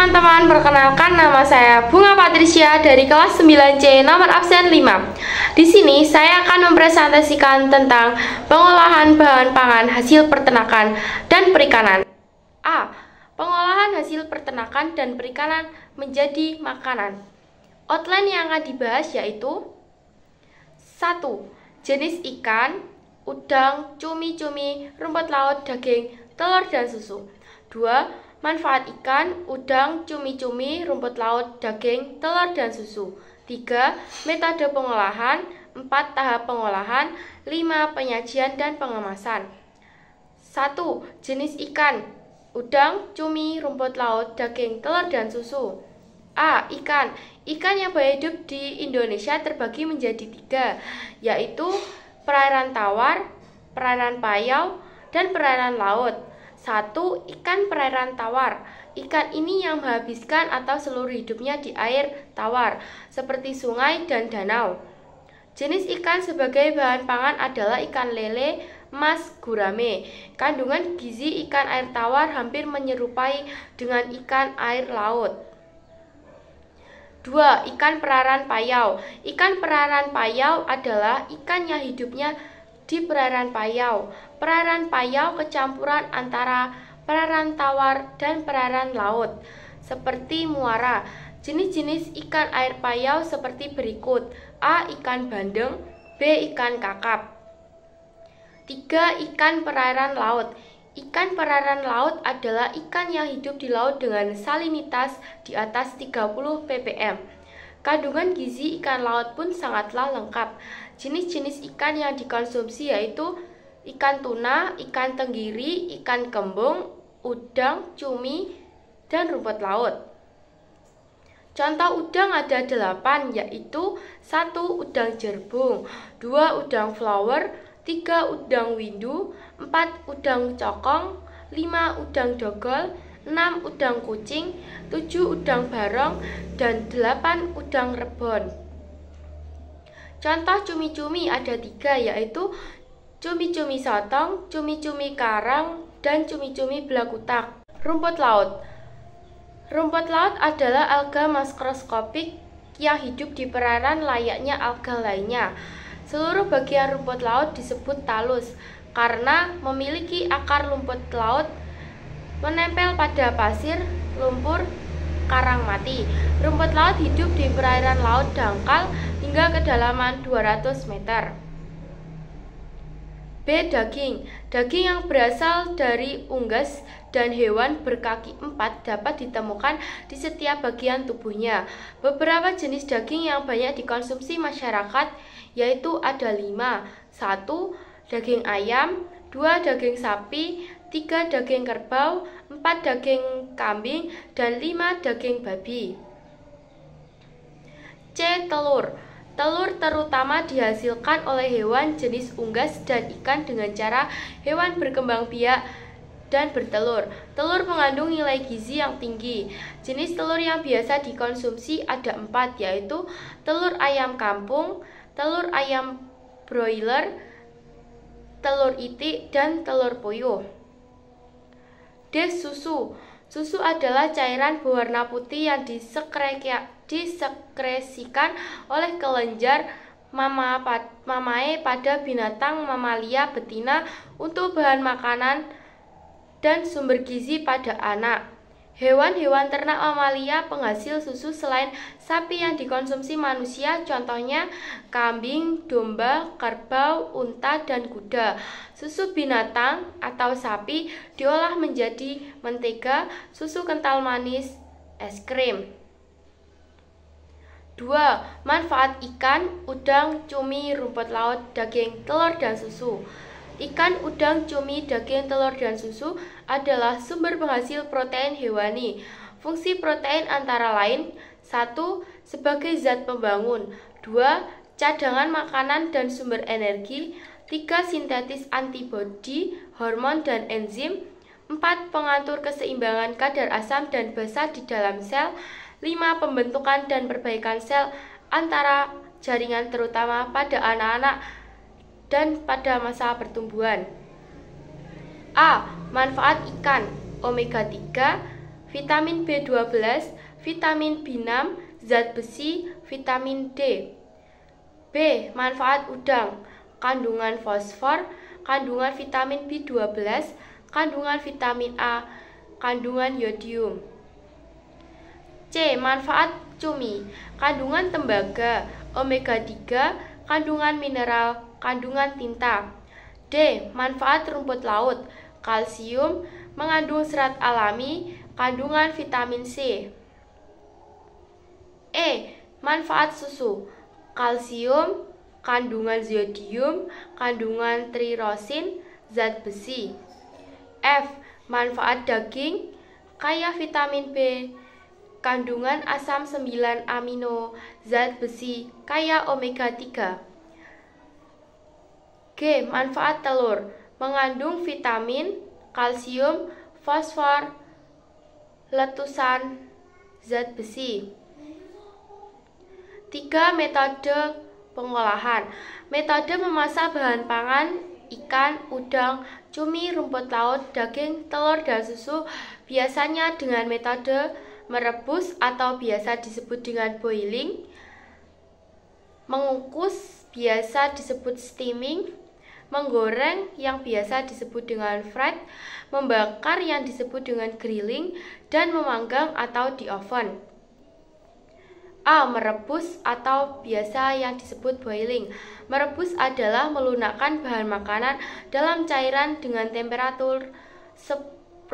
teman-teman, perkenalkan nama saya Bunga Patricia dari kelas 9C nomor absen 5. Di sini saya akan mempresentasikan tentang pengolahan bahan pangan hasil peternakan dan perikanan. A. Pengolahan hasil peternakan dan perikanan menjadi makanan. Outline yang akan dibahas yaitu 1. Jenis ikan, udang, cumi-cumi, rumput laut, daging, telur, dan susu. 2. Manfaat ikan, udang, cumi-cumi, rumput laut, daging, telur, dan susu. 3. Metode pengolahan. 4. Tahap pengolahan. 5. Penyajian dan pengemasan. 1. Jenis ikan, udang, cumi, rumput laut, daging, telur, dan susu. A. Ikan. Ikan yang berhidup di Indonesia terbagi menjadi 3, yaitu perairan tawar, perairan payau, dan perairan laut. 1. Ikan perairan tawar. Ikan ini yang menghabiskan atau seluruh hidupnya di air tawar, seperti sungai dan danau. Jenis ikan sebagai bahan pangan adalah ikan lele, mas, gurame. Kandungan gizi ikan air tawar hampir menyerupai dengan ikan air laut. 2. Ikan perairan payau. Ikan perairan payau adalah ikan yang hidupnya di perairan payau. Perairan payau kecampuran antara perairan tawar dan perairan laut, seperti muara. Jenis-jenis ikan air payau seperti berikut. A. Ikan bandeng. B. Ikan kakap. 3. Ikan perairan laut. Ikan perairan laut adalah ikan yang hidup di laut dengan salinitas di atas 30 ppm. Kandungan gizi ikan laut pun sangatlah lengkap. Jenis-jenis ikan yang dikonsumsi yaitu ikan tuna, ikan tenggiri, ikan kembung, udang, cumi, dan rumput laut. Contoh udang ada 8, yaitu 1. Udang jerbung, 2. Udang flower, 3. Udang windu, 4. Udang cokong, 5. Udang dogol, 6. Udang kucing, 7. Udang barong, dan 8. Udang rebon. Contoh cumi-cumi ada 3, yaitu cumi-cumi sotong, cumi-cumi karang, dan cumi-cumi belakutak. Rumput laut. Rumput laut adalah alga makroskopik yang hidup di perairan layaknya alga lainnya. Seluruh bagian rumput laut disebut talus karena memiliki akar rumput laut menempel pada pasir, lumpur, karang mati. Rumput laut hidup di perairan laut dangkal hingga kedalaman 200 meter. B. Daging. Daging yang berasal dari unggas dan hewan berkaki 4 dapat ditemukan di setiap bagian tubuhnya. Beberapa jenis daging yang banyak dikonsumsi masyarakat yaitu ada 5. 1. Daging ayam, 2. Daging sapi, 3. Daging kerbau, 4. Daging kambing, dan 5. Daging babi. C. Telur. Telur terutama dihasilkan oleh hewan jenis unggas dan ikan dengan cara hewan berkembang biak dan bertelur. Telur mengandung nilai gizi yang tinggi. Jenis telur yang biasa dikonsumsi ada 4, yaitu telur ayam kampung, telur ayam broiler, telur itik, dan telur puyuh. D. Susu. Susu adalah cairan berwarna putih yang disekresikan oleh kelenjar mamae pada binatang mamalia betina untuk bahan makanan dan sumber gizi pada anak. Hewan-hewan ternak mamalia penghasil susu selain sapi yang dikonsumsi manusia, contohnya kambing, domba, kerbau, unta, dan kuda. Susu binatang atau sapi diolah menjadi mentega, susu kental manis, es krim. 2. Manfaat ikan, udang, cumi, rumput laut, daging, telur, dan susu. Ikan, udang, cumi, daging, telur, dan susu adalah sumber penghasil protein hewani. Fungsi protein antara lain 1. Sebagai zat pembangun, 2. Cadangan makanan dan sumber energi, 3. Sintetis antibodi, hormon, dan enzim, 4. Pengatur keseimbangan kadar asam dan basa di dalam sel, 5. Pembentukan dan perbaikan sel antara jaringan terutama pada anak-anak dan pada masa pertumbuhan. A. Manfaat ikan, omega 3, vitamin B12, vitamin B6, zat besi, vitamin D. B. Manfaat udang: kandungan fosfor, kandungan vitamin B12, kandungan vitamin A, kandungan yodium. C. Manfaat cumi: kandungan tembaga, omega 3, kandungan mineral, kandungan tinta. D. Manfaat rumput laut: kalsium, mengandung serat alami, kandungan vitamin C. E. Manfaat susu: kalsium, kandungan zodium, kandungan trirosin, zat besi. F. Manfaat daging: kaya vitamin B, kandungan asam 9 amino, zat besi, kaya omega 3. G. Manfaat telur: mengandung vitamin, kalsium, fosfor, letusan, zat besi. 3. Metode pengolahan: metode memasak bahan pangan ikan, udang, cumi, rumput laut, daging, telur, dan susu biasanya dengan metode merebus atau biasa disebut dengan boiling, mengukus biasa disebut steaming, menggoreng yang biasa disebut dengan fried, membakar yang disebut dengan grilling, dan memanggang atau di oven. A. Merebus atau biasa yang disebut boiling. Merebus adalah melunakkan bahan makanan dalam cairan dengan temperatur 100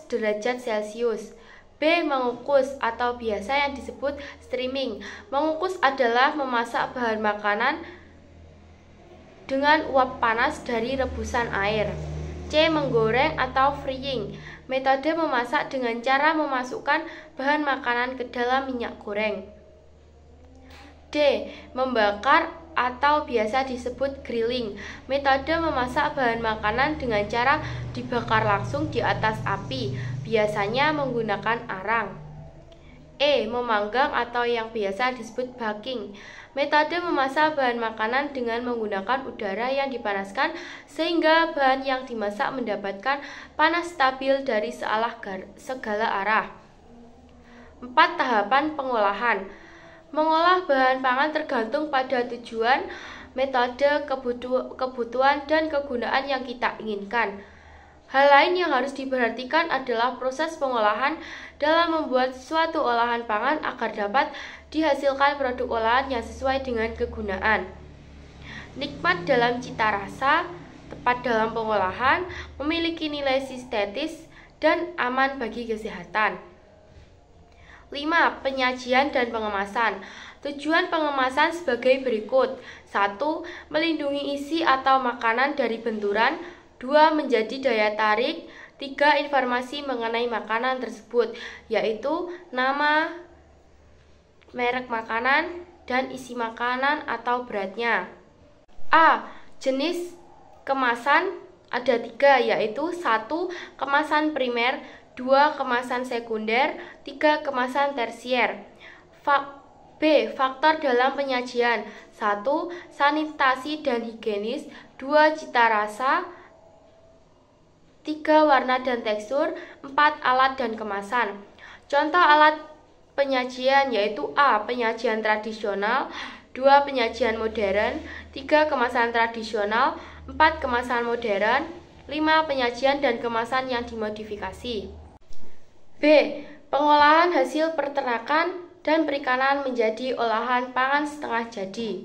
derajat Celcius. B. Mengukus atau biasa yang disebut steaming. Mengukus adalah memasak bahan makanan dengan uap panas dari rebusan air. C. Menggoreng atau frying. Metode memasak dengan cara memasukkan bahan makanan ke dalam minyak goreng. D. Membakar atau biasa disebut grilling. Metode memasak bahan makanan dengan cara dibakar langsung di atas api, biasanya menggunakan arang. E. Memanggang atau yang biasa disebut baking. Metode memasak bahan makanan dengan menggunakan udara yang dipanaskan sehingga bahan yang dimasak mendapatkan panas stabil dari segala arah. 4. Tahapan pengolahan: mengolah bahan pangan tergantung pada tujuan, metode, kebutuhan, dan kegunaan yang kita inginkan. Hal lain yang harus diperhatikan adalah proses pengolahan dalam membuat suatu olahan pangan agar dapat dihasilkan produk olahan yang sesuai dengan kegunaan. Nikmat dalam cita rasa, tepat dalam pengolahan, memiliki nilai estetis, dan aman bagi kesehatan. 5. Penyajian dan pengemasan. Tujuan pengemasan sebagai berikut: 1. Melindungi isi atau makanan dari benturan. 2. Menjadi daya tarik. 3. Informasi mengenai makanan tersebut, yaitu nama, merek makanan, dan isi makanan atau beratnya. A. Jenis kemasan ada 3, yaitu 1. Kemasan primer, 2. Kemasan sekunder, 3. Kemasan tersier. B. Faktor dalam penyajian: 1. Sanitasi dan higienis, 2. Cita rasa, 3. Warna dan tekstur, 4. Alat dan kemasan. Contoh alat penyajian yaitu A. Penyajian tradisional, 2. Penyajian modern, 3. Kemasan tradisional, 4. Kemasan modern, 5. Penyajian dan kemasan yang dimodifikasi. B. Pengolahan hasil peternakan dan perikanan menjadi olahan pangan setengah jadi.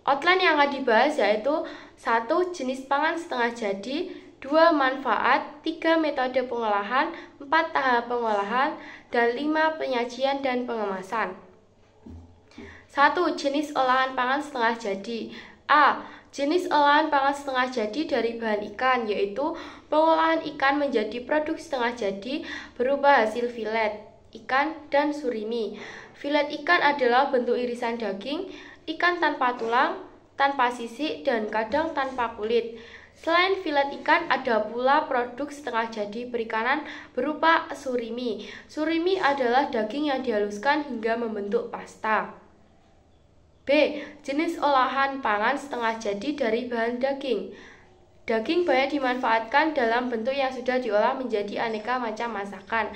Outline yang akan dibahas yaitu 1. Jenis pangan setengah jadi, 2. Manfaat, 3. Metode pengolahan, 4. Tahap pengolahan, dan 5. Penyajian dan pengemasan. 1. Jenis olahan pangan setengah jadi. A. Jenis olahan pangan setengah jadi dari bahan ikan, yaitu pengolahan ikan menjadi produk setengah jadi berupa hasil filet ikan dan surimi. Filet ikan adalah bentuk irisan daging ikan tanpa tulang, tanpa sisik, dan kadang tanpa kulit. Selain filet ikan, ada pula produk setengah jadi perikanan berupa surimi. Surimi adalah daging yang dihaluskan hingga membentuk pasta. B. Jenis olahan pangan setengah jadi dari bahan daging. Daging banyak dimanfaatkan dalam bentuk yang sudah diolah menjadi aneka macam masakan.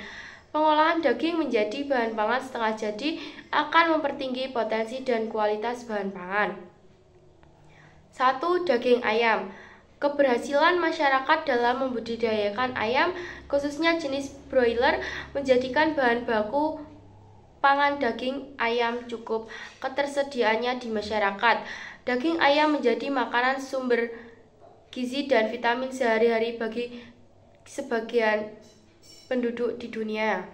Pengolahan daging menjadi bahan pangan setengah jadi akan mempertinggi potensi dan kualitas bahan pangan. 1. Daging ayam. Keberhasilan masyarakat dalam membudidayakan ayam, khususnya jenis broiler, menjadikan bahan baku pangan daging ayam cukup ketersediaannya di masyarakat. Daging ayam menjadi makanan sumber gizi dan vitamin sehari-hari bagi sebagian penduduk di dunia.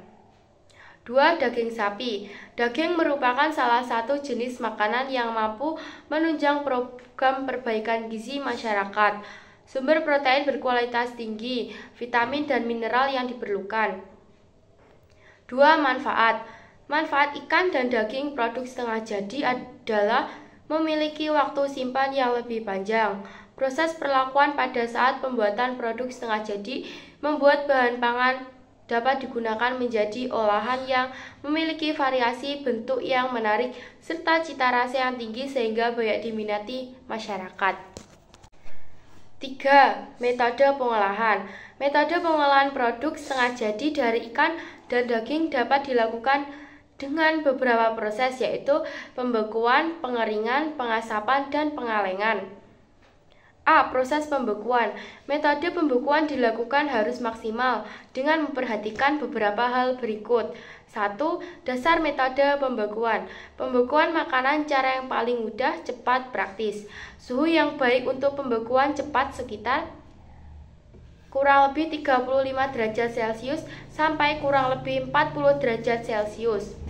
2. Daging sapi. Daging merupakan salah satu jenis makanan yang mampu menunjang program perbaikan gizi masyarakat. Sumber protein berkualitas tinggi, vitamin dan mineral yang diperlukan. 2. Manfaat. Manfaat ikan dan daging produk setengah jadi adalah memiliki waktu simpan yang lebih panjang. Proses perlakuan pada saat pembuatan produk setengah jadi membuat bahan pangan dapat digunakan menjadi olahan yang memiliki variasi bentuk yang menarik serta cita rasa yang tinggi sehingga banyak diminati masyarakat. 3. Metode pengolahan. Metode pengolahan produk setengah jadi dari ikan dan daging dapat dilakukan dengan beberapa proses, yaitu pembekuan, pengeringan, pengasapan, dan pengalengan. A. Proses pembekuan. Metode pembekuan dilakukan harus maksimal dengan memperhatikan beberapa hal berikut. 1. Dasar metode pembekuan. Pembekuan makanan cara yang paling mudah, cepat, praktis. Suhu yang baik untuk pembekuan cepat sekitar kurang lebih 35 derajat Celcius sampai kurang lebih 40 derajat Celcius.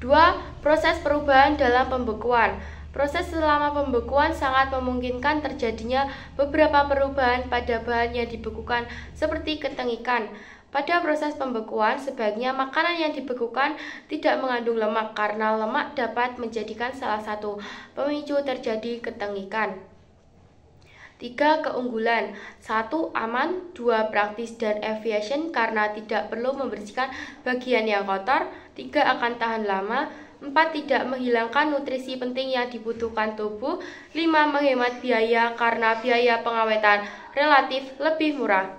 2. Proses perubahan dalam pembekuan. Proses selama pembekuan sangat memungkinkan terjadinya beberapa perubahan pada bahan yang dibekukan seperti ketengikan. Pada proses pembekuan, sebaiknya makanan yang dibekukan tidak mengandung lemak karena lemak dapat menjadikan salah satu pemicu terjadi ketengikan. 3. Keunggulan. 1. Aman. 2. Praktis dan efisien karena tidak perlu membersihkan bagian yang kotor. 3. Akan tahan lama. 4. Tidak menghilangkan nutrisi penting yang dibutuhkan tubuh. 5. Menghemat biaya karena biaya pengawetan relatif lebih murah.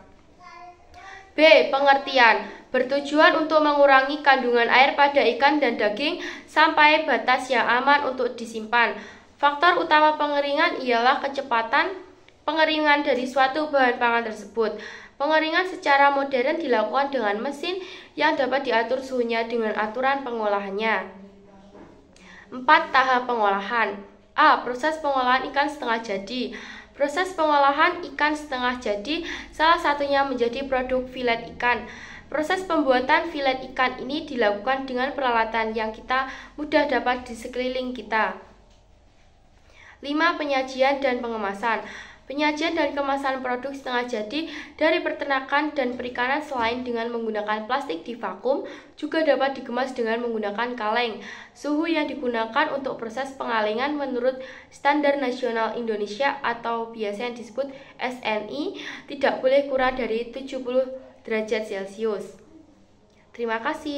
B. Pengertian. Bertujuan untuk mengurangi kandungan air pada ikan dan daging sampai batas yang aman untuk disimpan. Faktor utama pengeringan ialah kecepatan pengeringan dari suatu bahan pangan tersebut. Pengeringan secara modern dilakukan dengan mesin yang dapat diatur suhunya dengan aturan pengolahannya. 4. Tahap pengolahan. A. Proses pengolahan ikan setengah jadi. Proses pengolahan ikan setengah jadi salah satunya menjadi produk filet ikan. Proses pembuatan filet ikan ini dilakukan dengan peralatan yang kita mudah dapat di sekeliling kita. 5. Penyajian dan pengemasan. Penyajian dan kemasan produk setengah jadi dari peternakan dan perikanan selain dengan menggunakan plastik di vakum, juga dapat dikemas dengan menggunakan kaleng. Suhu yang digunakan untuk proses pengalengan menurut Standar Nasional Indonesia atau biasa yang disebut SNI tidak boleh kurang dari 70 derajat Celcius. Terima kasih.